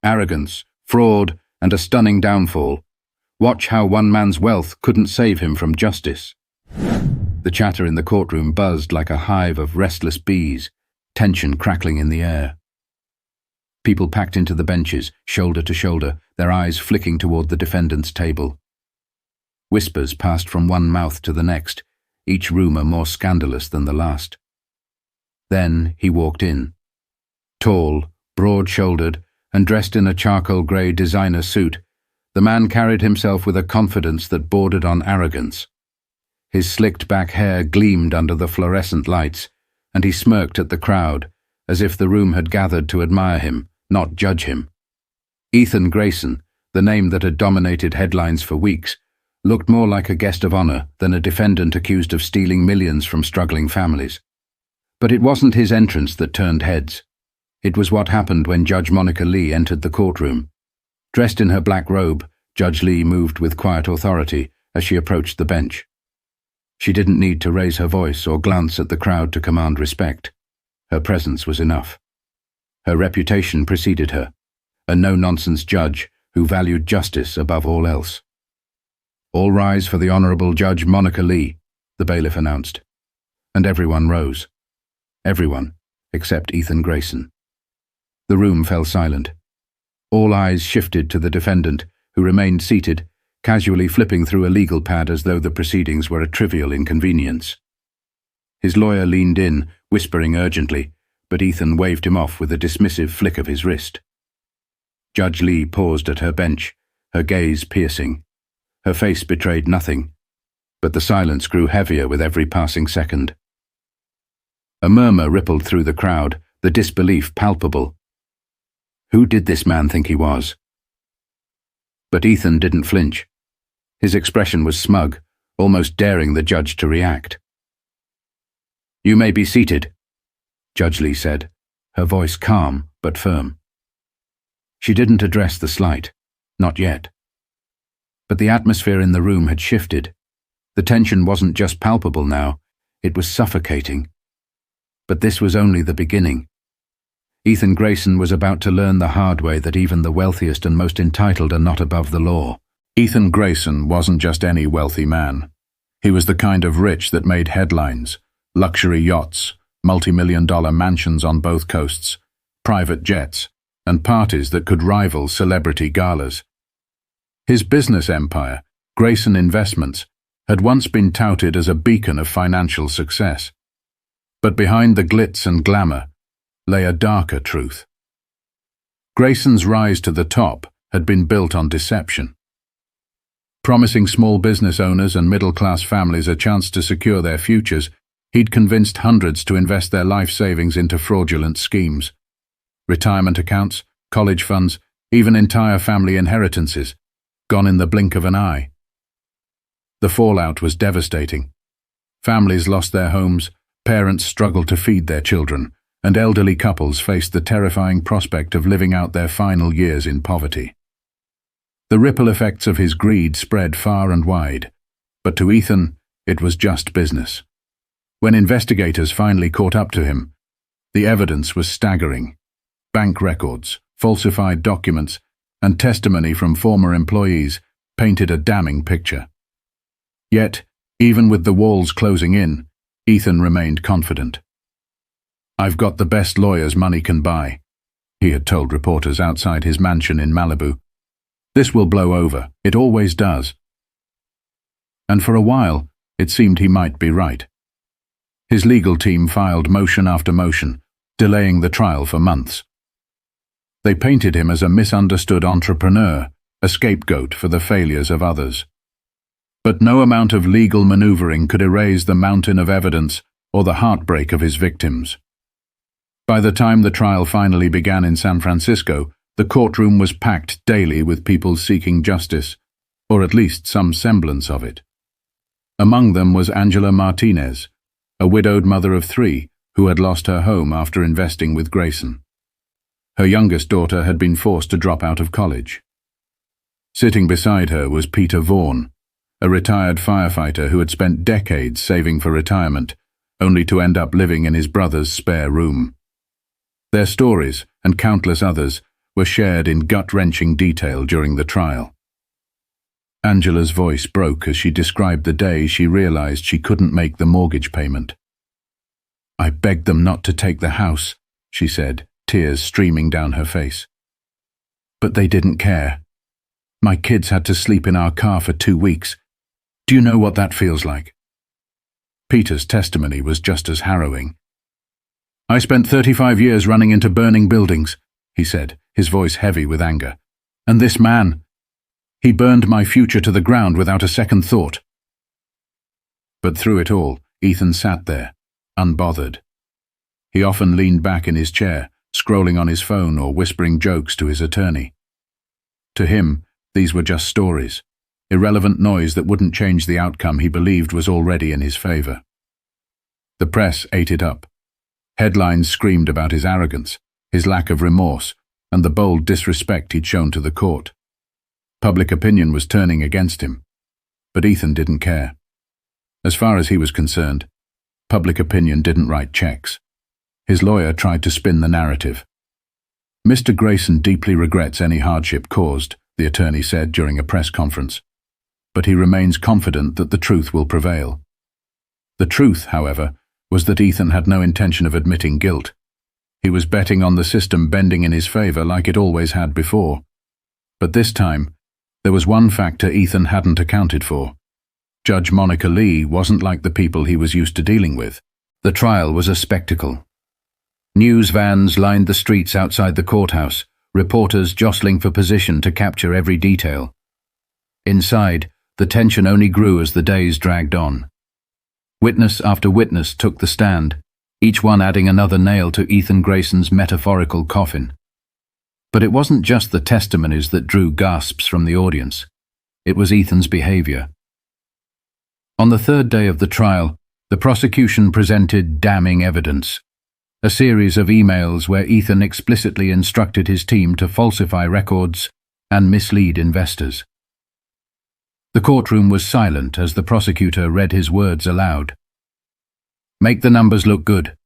arrogance, fraud, and a stunning downfall. Watch how one man's wealth couldn't save him from justice. The chatter in the courtroom buzzed like a hive of restless bees, tension crackling in the air. People packed into the benches, shoulder to shoulder, their eyes flicking toward the defendant's table. Whispers passed from one mouth to the next, each rumor more scandalous than the last. Then he walked in. Tall, broad-shouldered, and dressed in a charcoal-grey designer suit, the man carried himself with a confidence that bordered on arrogance. His slicked-back hair gleamed under the fluorescent lights, and he smirked at the crowd, as if the room had gathered to admire him, not judge him. Ethan Grayson, the name that had dominated headlines for weeks, looked more like a guest of honor than a defendant accused of stealing millions from struggling families. But it wasn't his entrance that turned heads. It was what happened when Judge Monica Lee entered the courtroom. Dressed in her black robe, Judge Lee moved with quiet authority as she approached the bench. She didn't need to raise her voice or glance at the crowd to command respect. Her presence was enough. Her reputation preceded her, a no-nonsense judge who valued justice above all else. "All rise for the Honorable Judge Monica Lee," the bailiff announced. And everyone rose. Everyone, except Ethan Grayson. The room fell silent. All eyes shifted to the defendant, who remained seated, casually flipping through a legal pad as though the proceedings were a trivial inconvenience. His lawyer leaned in, whispering urgently, but Ethan waved him off with a dismissive flick of his wrist. Judge Lee paused at her bench, her gaze piercing. Her face betrayed nothing, but the silence grew heavier with every passing second. A murmur rippled through the crowd, the disbelief palpable. Who did this man think he was? But Ethan didn't flinch. His expression was smug, almost daring the judge to react. "You may be seated," Judge Lee said, her voice calm but firm. She didn't address the slight, not yet. But the atmosphere in the room had shifted. The tension wasn't just palpable now, it was suffocating. But this was only the beginning. Ethan Grayson was about to learn the hard way that even the wealthiest and most entitled are not above the law. Ethan Grayson wasn't just any wealthy man. He was the kind of rich that made headlines, luxury yachts, multi-million-dollar mansions on both coasts, private jets, and parties that could rival celebrity galas. His business empire, Grayson Investments, had once been touted as a beacon of financial success. But behind the glitz and glamour lay a darker truth. Grayson's rise to the top had been built on deception. Promising small business owners and middle-class families a chance to secure their futures, he'd convinced hundreds to invest their life savings into fraudulent schemes. Retirement accounts, college funds, even entire family inheritances, gone in the blink of an eye. The fallout was devastating. Families lost their homes, parents struggled to feed their children, and elderly couples faced the terrifying prospect of living out their final years in poverty. The ripple effects of his greed spread far and wide, but to Ethan, it was just business. When investigators finally caught up to him, the evidence was staggering. Bank records, falsified documents, and testimony from former employees painted a damning picture. Yet, even with the walls closing in, Ethan remained confident. "I've got the best lawyers money can buy," he had told reporters outside his mansion in Malibu. "This will blow over, it always does." And for a while, it seemed he might be right. His legal team filed motion after motion, delaying the trial for months. They painted him as a misunderstood entrepreneur, a scapegoat for the failures of others. But no amount of legal maneuvering could erase the mountain of evidence or the heartbreak of his victims. By the time the trial finally began in San Francisco, the courtroom was packed daily with people seeking justice, or at least some semblance of it. Among them was Angela Martinez, a widowed mother of 3 who had lost her home after investing with Grayson. Her youngest daughter had been forced to drop out of college. Sitting beside her was Peter Vaughan, a retired firefighter who had spent decades saving for retirement, only to end up living in his brother's spare room. Their stories, and countless others, were shared in gut-wrenching detail during the trial. Angela's voice broke as she described the day she realized she couldn't make the mortgage payment. "I begged them not to take the house," she said, tears streaming down her face. "But they didn't care. My kids had to sleep in our car for 2 weeks. Do you know what that feels like?" Peter's testimony was just as harrowing. "I spent 35 years running into burning buildings," he said, his voice heavy with anger. "And this man, he burned my future to the ground without a second thought." But through it all, Ethan sat there, unbothered. He often leaned back in his chair, scrolling on his phone or whispering jokes to his attorney. To him, these were just stories, irrelevant noise that wouldn't change the outcome he believed was already in his favor. The press ate it up. Headlines screamed about his arrogance, his lack of remorse, and the bold disrespect he'd shown to the court. Public opinion was turning against him, but Ethan didn't care. As far as he was concerned, public opinion didn't write checks. His lawyer tried to spin the narrative. "Mr. Grayson deeply regrets any hardship caused," the attorney said during a press conference, "but he remains confident that the truth will prevail." The truth, however, was that Ethan had no intention of admitting guilt. He was betting on the system bending in his favor like it always had before. But this time, there was one factor Ethan hadn't accounted for. Judge Monica Lee wasn't like the people he was used to dealing with. The trial was a spectacle. News vans lined the streets outside the courthouse, reporters jostling for position to capture every detail. Inside, the tension only grew as the days dragged on. Witness after witness took the stand, each one adding another nail to Ethan Grayson's metaphorical coffin. But it wasn't just the testimonies that drew gasps from the audience. It was Ethan's behavior. On the third day of the trial, the prosecution presented damning evidence. A series of emails where Ethan explicitly instructed his team to falsify records and mislead investors. The courtroom was silent as the prosecutor read his words aloud. "Make the numbers look good.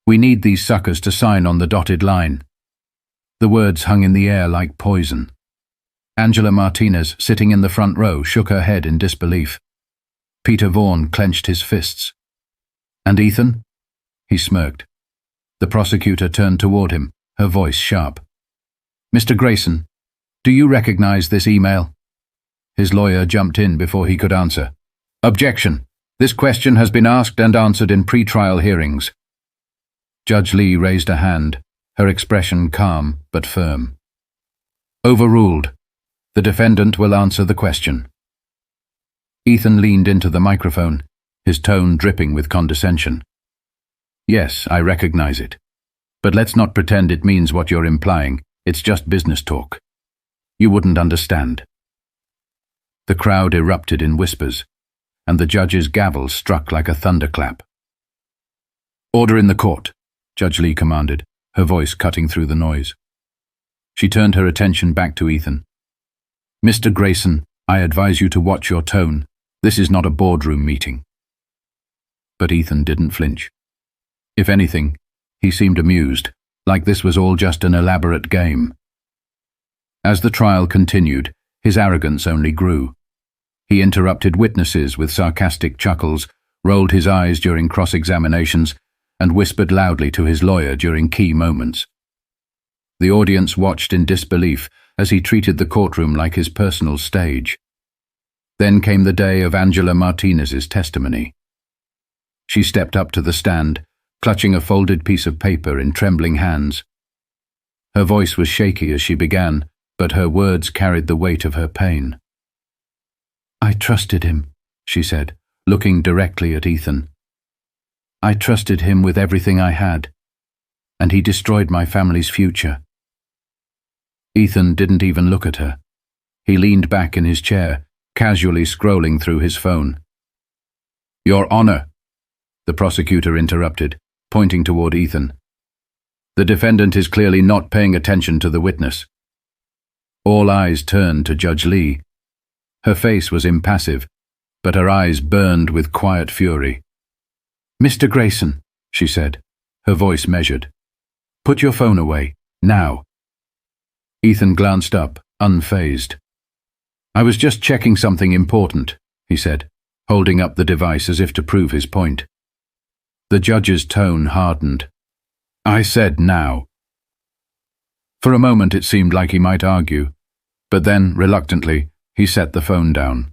We need these suckers to sign on the dotted line." The words hung in the air like poison. Angela Martinez, sitting in the front row, shook her head in disbelief. Peter Vaughan clenched his fists. "And Ethan?" He smirked. The prosecutor turned toward him, her voice sharp. "Mr. Grayson, do you recognize this email?" His lawyer jumped in before he could answer. "Objection. This question has been asked and answered in pre-trial hearings." Judge Lee raised a hand, her expression calm but firm. "Overruled. The defendant will answer the question." Ethan leaned into the microphone, his tone dripping with condescension. "Yes, I recognize it. But let's not pretend it means what you're implying. It's just business talk. You wouldn't understand." The crowd erupted in whispers, and the judge's gavel struck like a thunderclap. "Order in the court," Judge Lee commanded, her voice cutting through the noise. She turned her attention back to Ethan. "Mr. Grayson, I advise you to watch your tone. This is not a boardroom meeting." But Ethan didn't flinch. If anything, he seemed amused, like this was all just an elaborate game. As the trial continued, his arrogance only grew. He interrupted witnesses with sarcastic chuckles, rolled his eyes during cross-examinations, and whispered loudly to his lawyer during key moments. The audience watched in disbelief as he treated the courtroom like his personal stage. Then came the day of Angela Martinez's testimony. She stepped up to the stand, clutching a folded piece of paper in trembling hands. Her voice was shaky as she began, but her words carried the weight of her pain. "I trusted him," she said, looking directly at Ethan. "I trusted him with everything I had, and he destroyed my family's future." Ethan didn't even look at her. He leaned back in his chair, casually scrolling through his phone. "Your Honor," the prosecutor interrupted, pointing toward Ethan. "The defendant is clearly not paying attention to the witness." All eyes turned to Judge Lee. Her face was impassive, but her eyes burned with quiet fury. "Mr. Grayson," she said, her voice measured. "Put your phone away, now." Ethan glanced up, unfazed. "I was just checking something important," he said, holding up the device as if to prove his point. The judge's tone hardened. "I said now." For a moment it seemed like he might argue, but then, reluctantly, he set the phone down.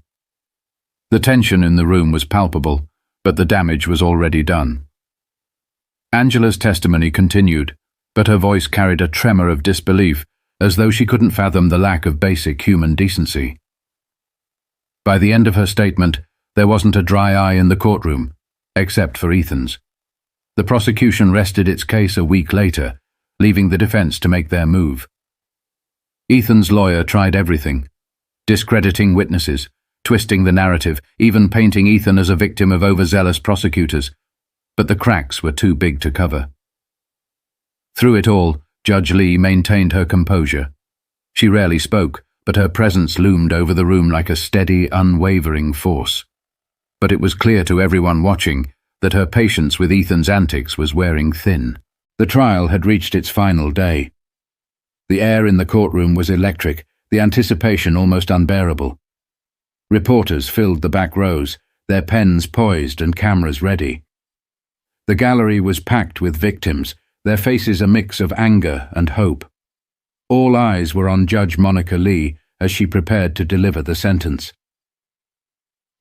The tension in the room was palpable, but the damage was already done. Angela's testimony continued, but her voice carried a tremor of disbelief, as though she couldn't fathom the lack of basic human decency. By the end of her statement, there wasn't a dry eye in the courtroom, except for Ethan's. The prosecution rested its case a week later, leaving the defense to make their move. Ethan's lawyer tried everything, discrediting witnesses, twisting the narrative, even painting Ethan as a victim of overzealous prosecutors, but the cracks were too big to cover. Through it all, Judge Lee maintained her composure. She rarely spoke, but her presence loomed over the room like a steady, unwavering force. But it was clear to everyone watching that her patience with Ethan's antics was wearing thin. The trial had reached its final day. The air in the courtroom was electric, the anticipation almost unbearable. Reporters filled the back rows, their pens poised and cameras ready. The gallery was packed with victims, their faces a mix of anger and hope. All eyes were on Judge Monica Lee as she prepared to deliver the sentence.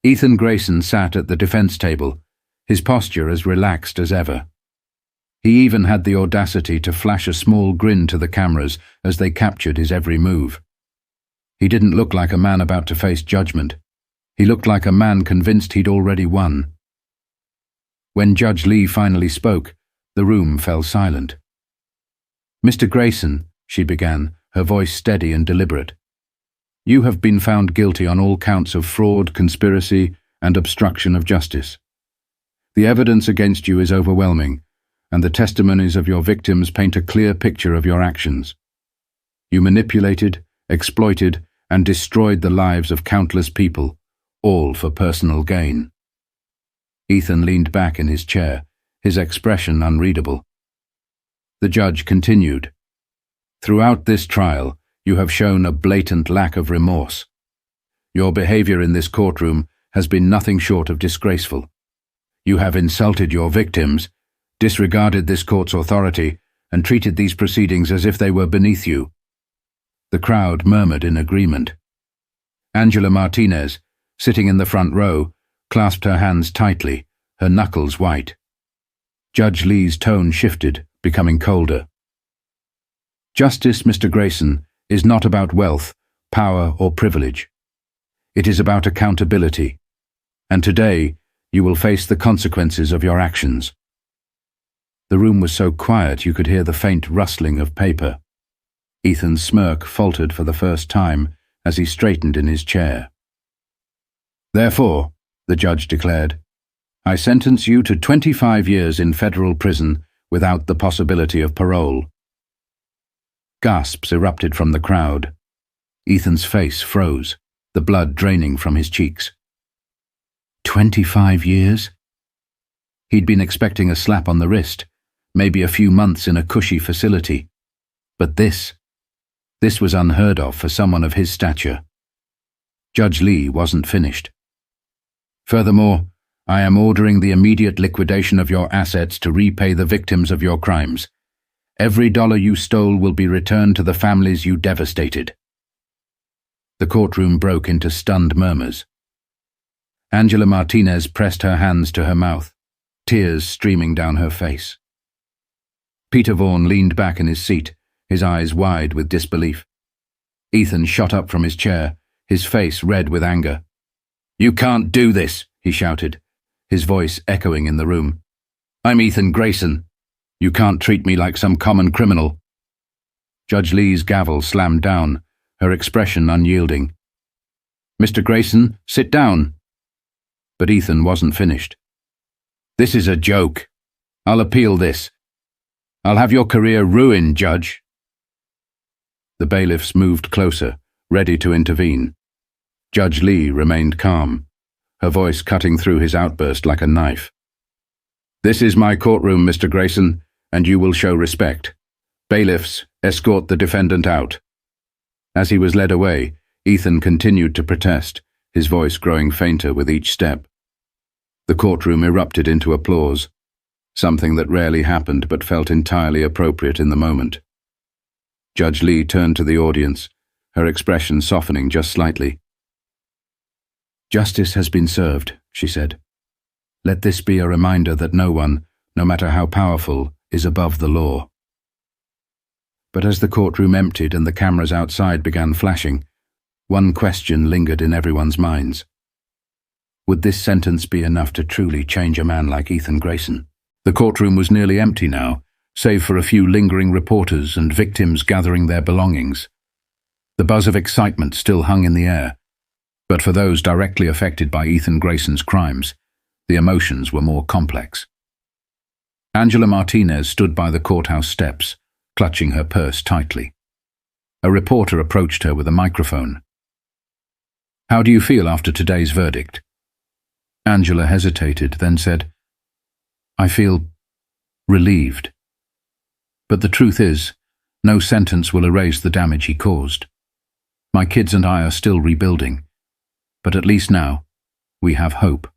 Ethan Grayson sat at the defense table, his posture as relaxed as ever. He even had the audacity to flash a small grin to the cameras as they captured his every move. He didn't look like a man about to face judgment. He looked like a man convinced he'd already won. When Judge Lee finally spoke, the room fell silent. "Mr. Grayson," she began, her voice steady and deliberate, "you have been found guilty on all counts of fraud, conspiracy, and obstruction of justice. The evidence against you is overwhelming, and the testimonies of your victims paint a clear picture of your actions. You manipulated, exploited, and destroyed the lives of countless people, all for personal gain." Ethan leaned back in his chair, his expression unreadable. The judge continued, "Throughout this trial, you have shown a blatant lack of remorse. Your behavior in this courtroom has been nothing short of disgraceful. You have insulted your victims, disregarded this court's authority, and treated these proceedings as if they were beneath you." The crowd murmured in agreement. Angela Martinez, sitting in the front row, clasped her hands tightly, her knuckles white. Judge Lee's tone shifted, becoming colder. "Justice, Mr. Grayson, is not about wealth, power, or privilege. It is about accountability, and today you will face the consequences of your actions." The room was so quiet you could hear the faint rustling of paper. Ethan's smirk faltered for the first time as he straightened in his chair. "Therefore," the judge declared, "I sentence you to 25 years in federal prison without the possibility of parole." Gasps erupted from the crowd. Ethan's face froze, the blood draining from his cheeks. 25 years? He'd been expecting a slap on the wrist, maybe a few months in a cushy facility. But this was unheard of for someone of his stature. Judge Lee wasn't finished. "Furthermore, I am ordering the immediate liquidation of your assets to repay the victims of your crimes. Every dollar you stole will be returned to the families you devastated." The courtroom broke into stunned murmurs. Angela Martinez pressed her hands to her mouth, tears streaming down her face. Peter Vaughan leaned back in his seat, his eyes wide with disbelief. Ethan shot up from his chair, his face red with anger. "You can't do this," he shouted, his voice echoing in the room. "I'm Ethan Grayson. You can't treat me like some common criminal." Judge Lee's gavel slammed down, her expression unyielding. "Mr. Grayson, sit down." But Ethan wasn't finished. "This is a joke. I'll appeal this. I'll have your career ruined, Judge." The bailiffs moved closer, ready to intervene. Judge Lee remained calm, her voice cutting through his outburst like a knife. "This is my courtroom, Mr. Grayson, and you will show respect. Bailiffs, escort the defendant out." As he was led away, Ethan continued to protest, his voice growing fainter with each step. The courtroom erupted into applause, something that rarely happened but felt entirely appropriate in the moment. Judge Lee turned to the audience, her expression softening just slightly. "Justice has been served," she said. "Let this be a reminder that no one, no matter how powerful, is above the law." But as the courtroom emptied and the cameras outside began flashing, one question lingered in everyone's minds. Would this sentence be enough to truly change a man like Ethan Grayson? The courtroom was nearly empty now, save for a few lingering reporters and victims gathering their belongings. The buzz of excitement still hung in the air, but for those directly affected by Ethan Grayson's crimes, the emotions were more complex. Angela Martinez stood by the courthouse steps, clutching her purse tightly. A reporter approached her with a microphone. "How do you feel after today's verdict?" Angela hesitated, then said, "I feel relieved. But the truth is, no sentence will erase the damage he caused. My kids and I are still rebuilding, but at least now, we have hope."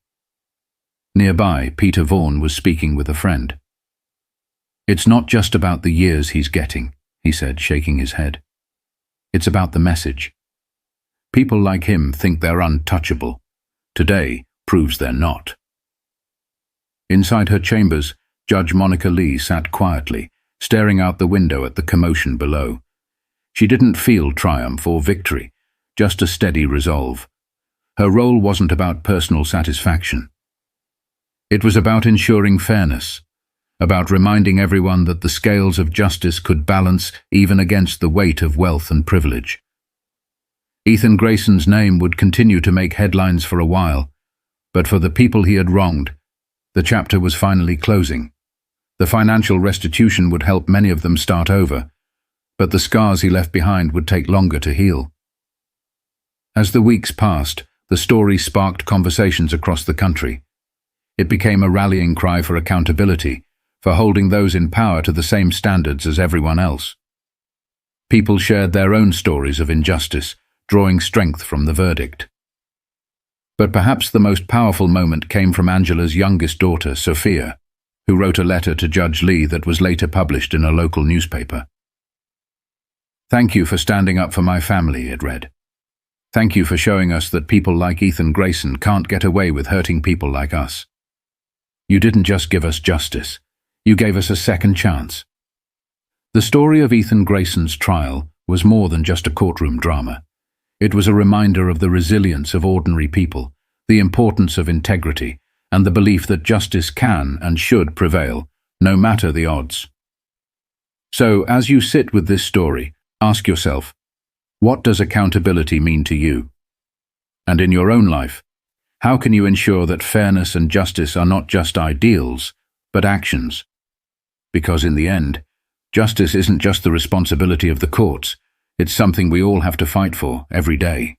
Nearby, Peter Vaughan was speaking with a friend. "It's not just about the years he's getting," he said, shaking his head. "It's about the message. People like him think they're untouchable. Today proves they're not." Inside her chambers, Judge Monica Lee sat quietly, staring out the window at the commotion below. She didn't feel triumph or victory, just a steady resolve. Her role wasn't about personal satisfaction. It was about ensuring fairness, about reminding everyone that the scales of justice could balance even against the weight of wealth and privilege. Ethan Grayson's name would continue to make headlines for a while, but for the people he had wronged, the chapter was finally closing. The financial restitution would help many of them start over, but the scars he left behind would take longer to heal. As the weeks passed, the story sparked conversations across the country. It became a rallying cry for accountability, for holding those in power to the same standards as everyone else. People shared their own stories of injustice, drawing strength from the verdict. But perhaps the most powerful moment came from Angela's youngest daughter, Sophia, who wrote a letter to Judge Lee that was later published in a local newspaper. "Thank you for standing up for my family," it read. "Thank you for showing us that people like Ethan Grayson can't get away with hurting people like us. You didn't just give us justice, you gave us a second chance." The story of Ethan Grayson's trial was more than just a courtroom drama. It was a reminder of the resilience of ordinary people, the importance of integrity, and the belief that justice can and should prevail, no matter the odds. So, as you sit with this story, ask yourself, what does accountability mean to you? And in your own life, how can you ensure that fairness and justice are not just ideals, but actions? Because in the end, justice isn't just the responsibility of the courts, it's something we all have to fight for every day.